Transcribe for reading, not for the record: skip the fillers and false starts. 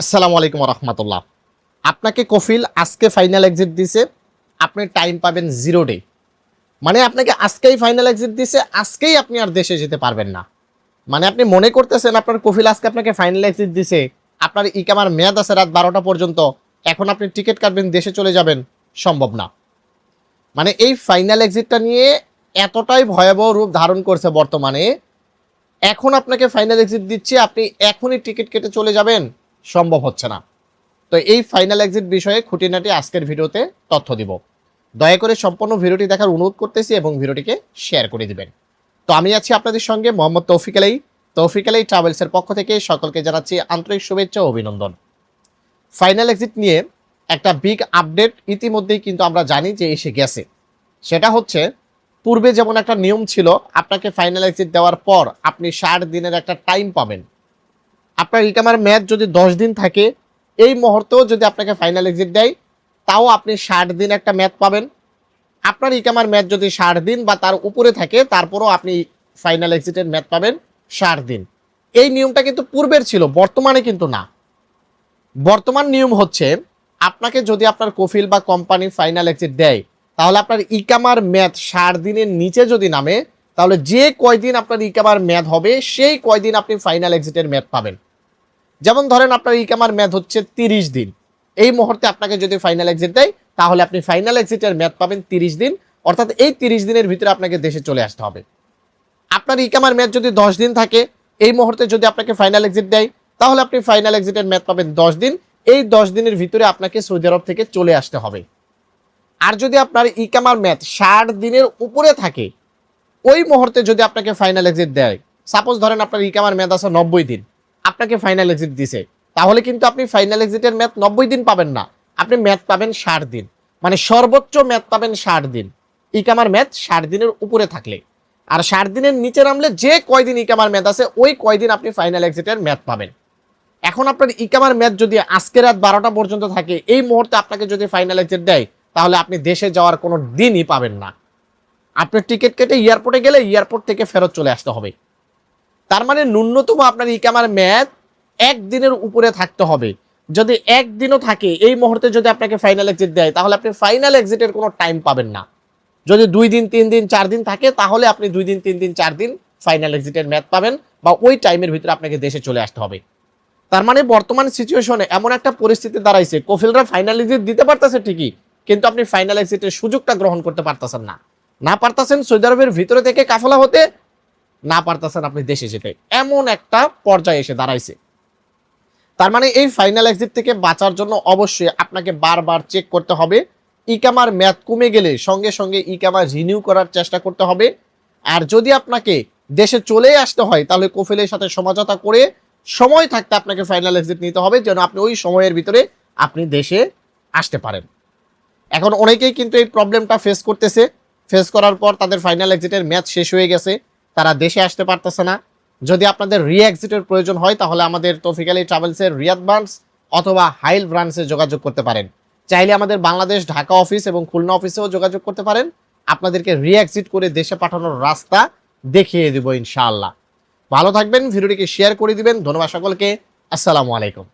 আসসালামু আলাইকুম রহমতুল্লাহ। আপনাকে কফিল আজকে ফাইনাল এক্সিট দিছে, আপনি টাইম পাবেন 0 ডে। মানে আপনাকে আজকেই ফাইনাল এক্সিট দিছে, আজকেই আপনি আর দেশে যেতে পারবেন না। মানে আপনি মনে করতেছেন আপনার কফিল আজকে আপনাকে ফাইনাল এক্সিট দিছে, আপনার ইকামার মেয়াদ আছে রাত 12টা পর্যন্ত, এখন আপনি টিকিট কাটবেন দেশে চলে যাবেন, সম্ভব না। মানে এই ফাইনাল এক্সিটটা নিয়ে এতটাই ভয়াবহ রূপ ধারণ করছে বর্তমানে, এখন আপনাকে ফাইনাল এক্সিট দিচ্ছে, আপনি এখনই টিকিট কেটে চলে যাবেন, সম্ভব হচ্ছে না। তো এই ফাইনাল এক্সিট বিষয়ে খুঁটিনাটি আজকের ভিডিওতে তথ্য দিব। দয়া করে সম্পূর্ণ ভিডিওটি দেখার অনুরোধ করতেছি এবং ভিডিওটিকে শেয়ার করে দিবেন। তো আমি আছি আপনাদের সঙ্গে মোহাম্মদ তৌফিক আলাই ট্রাভেলসের পক্ষ থেকে সকলকে জানাচ্ছি আন্তরিক শুভেচ্ছা ও অভিনন্দন। ফাইনাল এক্সিট নিয়ে একটা বিগ আপডেট ইতিমধ্যেই কিন্তু আমরা জানি যে এসে গেছে। সেটা হচ্ছে, পূর্বে যেমন একটা নিয়ম ছিল, আপনাকে ফাইনাল এক্সিট দেওয়ার পর আপনি 60 দিনের একটা টাইম পাবেন। আপনার ইকামার মেয়াদ যদি 10 দিন থাকে, এই মুহূর্তেও যদি আপনাকে ফাইনাল এক্সিট দেয়, তাও আপনি 60 দিন একটা মেয়াদ পাবেন। আপনার ইকামার মেয়াদ যদি 60 দিন বা তার উপরে থাকে, তারপরও আপনি ফাইনাল এক্সিটের মেয়াদ পাবেন 60 দিন। এই নিয়মটা কিন্তু পূর্বের ছিল, বর্তমানে কিন্তু না। বর্তমান নিয়ম হচ্ছে, আপনাকে যদি আপনার কফিল বা কোম্পানি ফাইনাল এক্সিট দেয়, তাহলে আপনার ইকামার মেয়াদ 60 দিনের নিচে যদি নামে, তাহলে যে কয়দিন আপনার ইকামার মেয়াদ হবে সেই কয়দিন আপনি ফাইনাল এক্সিটের মেয়াদ পাবেন। যেমন ধরেন আপনার ইকামার মেয়াদ হচ্ছে 30 দিন, এই মুহূর্তে আপনাকে যদি ফাইনাল এক্সিট দেয়, তাহলে আপনি ফাইনাল এক্সিটের মেয়াদ পাবেন 30 দিন, অর্থাৎ এই 30 দিনের ভিতরে আপনাকে দেশে চলে আসতে হবে। আপনার ইকামার মেয়াদ যদি 10 দিন থাকে, এই মুহূর্তে যদি আপনাকে ফাইনাল এক্সিট দেয়, তাহলে আপনি ফাইনাল এক্সিটের মেয়াদ পাবেন 10 দিন, এই 10 দিনের ভিতরে আপনাকে সৌদি আরব থেকে চলে আসতে হবে। আর যদি আপনার ইকামার মেয়াদ 60 দিনের উপরে থাকে, ওই মুহূর্তে যদি আপনাকে ফাইনাল এক্সিট দেয়, সাপোজ ধরেন আপনার ইকামার মেয়াদ আছে 90 দিন, আপনাকে ফাইনাল এক্সিট দিছে, তাহলে কিন্তু আপনি ফাইনাল এক্সিটের মেয়াদ 90 দিন পাবেন না, আপনি মেয়াদ পাবেন 60 দিন। মানে সর্বোচ্চ মেয়াদ পাবেন 60 দিন, ইকামার মেয়াদ 60 দিনের উপরে থাকলে। আর 60 দিনের নিচে নামলে যে কয়দিন ইকামার মেয়াদ আছে, ওই কয়দিন আপনি ফাইনাল এক্সিটের মেয়াদ পাবেন। এখন আপনার ইকামার মেয়াদ যদি আজকে রাত 12টা পর্যন্ত থাকে, এই মুহূর্তে আপনাকে যদি ফাইনাল এক্সিট দেয়, তাহলে আপনি দেশে যাওয়ার কোনো দিনই পাবেন না। আপনি টিকিট কেটে এয়ারপোর্টে গেলে এয়ারপোর্ট থেকে ফেরত চলে আসতে হবে। তার মানে ন্যূনতম আপনার ইকামার মেয়াদ 1 দিনের উপরে থাকতে হবে। যদি 1 দিনও থাকে, এই মুহূর্তে যদি আপনাকে ফাইনাল এক্সিট দেয়, তাহলে আপনি ফাইনাল এক্সিটের কোনো টাইম পাবেন না। যদি 2 দিন 3 দিন 4 দিন থাকে, তাহলে আপনি 2 দিন 3 দিন 4 দিন ফাইনাল এক্সিটের মেয়াদ পাবেন, বা ওই টাইমের ভিতরে আপনাকে দেশে চলে আসতে হবে। তার মানে বর্তমান সিচুয়েশনে এমন একটা পরিস্থিতি দাঁড়াইছে, কফিলরা ফাইনাল এক্সিট দিতে পারতেছে ঠিকই, কিন্তু আপনি ফাইনাল এক্সিটের সুযোগটা গ্রহণ করতে পারতেছেন না। না পারতেছেন সৌদি আরবের ভিতরে থেকে কাফেলা হতে, না পারতেছেন আপনি দেশে যেতে, এমন একটা পর্যায়ে এসে দাঁড়াইছে। তার মানে এই ফাইনাল এক্সিট থেকে বাঁচার জন্য অবশ্যই আপনাকে বারবার চেক করতে হবে। ইকামার মেয়াদ কমে গেলে সঙ্গে সঙ্গে ইকামা রিনিউ করার চেষ্টা করতে হবে। আর যদি আপনাকে দেশে চলে আসতে হয়, তাহলে কফিলের সাথে সমঝোতা করে সময় থাকতে আপনাকে ফাইনাল এক্সিট নিতে হবে, যেন আপনি ওই সময়ের ভিতরে আপনি দেশে আসতে পারেন। এখন অনেকেই কিন্তু এই প্রবলেমটা ফেস করতেছে, ফেস করার পর তাদের ফাইনাল এক্সিটের মেয়াদ শেষ হয়ে গেছে, তারা দেশে আসতে পারতেছে না। যদি আপনাদের রি এক্সিটের প্রয়োজন হয়, তাহলে আমাদের তৌফিক আলী ট্রাভেলসের রিয়াদ ব্রাঞ্চ অথবা হাইল ব্রাঞ্চে যোগাযোগ করতে পারেন। চাইলে আমাদের বাংলাদেশ ঢাকা অফিস এবং খুলনা অফিসেও যোগাযোগ করতে পারেন। আপনাদেরকে রি এক্সিট করে দেশে পাঠানোর রাস্তা দেখিয়ে দেব ইনশাআল্লাহ। ভালো থাকবেন, ভিডিওটিকে শেয়ার করে দিবেন। ধন্যবাদ সকলকে। আসসালামু আলাইকুম।